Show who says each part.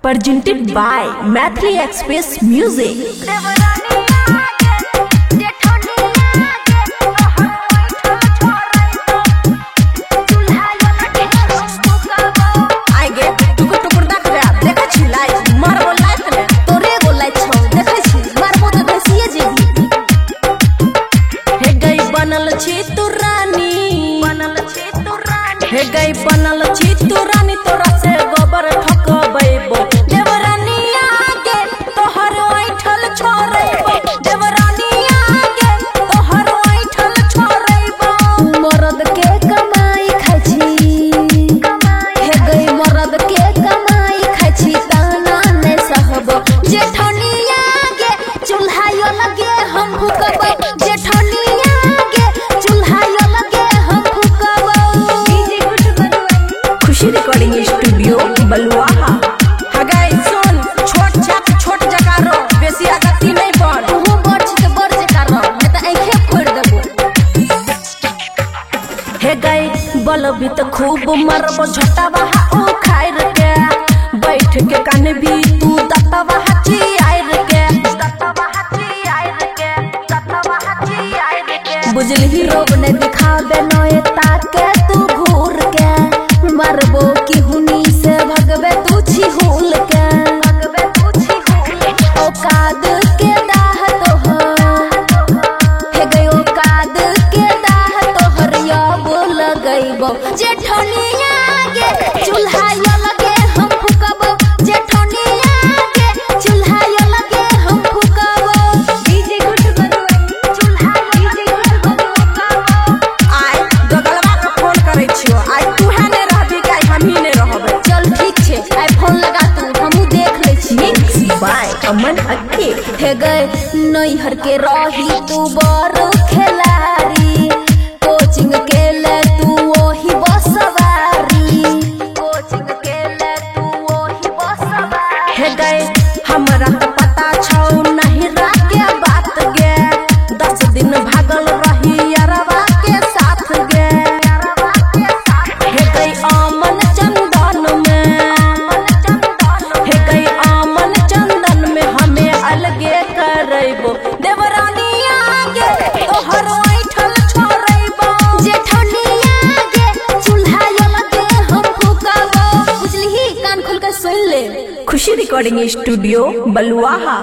Speaker 1: presented by Mathli Express Music. हे गई बनल छी तू रानी तोरा से गोबर ठकबैबो देवरानी आगे तोहर ऐठल छोड़ैबो देवरानी आगे तोहर ऐठल छोड़ैबो मर्द के कमाई खाइ छी हे गई मर्द के कमाई खाइ छी ताना ने सहबो जेठनी आगे चूल्हा यो लगे हम फुकबो जेठनी आगे चूल्हा यो लगे हम फुकबो खुशी रिकॉर्डिंग स्टूडियो बलुआहा। हगाई सुन छोट जकारो बेसी आगती नहीं बन तू बड़ छी त बड़ जकारो मैं त आंखे फोड़ देबो हे गई बलबी त खूब मरबो झटावा ओ खाइर के बैठ के कान भी तू दतवा हची आइर के बुझल ही रोग ने दिखावे नए ताके तू घूर के मरबो की हुनी से भगवे तू छिहुल के औकाद के दाह तोहर हे गई औकाद के दाह तोहर याब लगैबो जेठनी आगे चूल्हा यो लगे हम फुकबो जेठनी आगे चूल्हा यो लगे हम फुकबो डीजे गुट बदुआ चूल्हा डीजे गुट बदुआ आइ गगलवा के फोन करै छियो आइ तू है ने रहबी काई हम ही ने रहबै चल ठीक छे आइ फोन लगा तू हमहु देख लै छी मिक्स बाय अमन अक्के हे गए नैहर के रही तू बड़ खिलाड़ी कोचिंग के ले तू ओही बसवारी कोचिंग के ले तू ओही बसवारी हे गए हमरा त पता छौ नहीं राके बात गे 10 दिन भागल रही अरवा के साथ गे हे गई आमन चंदन में हे गई आमन चंदन में हमें अलगे करैबो देवरानी आगे तोहर ऐठल छोड़ैबो जेठनी आगे चूल्हा यो लगे हम फुकबो बुझलिही कान खोल के सुन ले खुशी रिकॉर्डिंग स्टूडियो बलुआहा।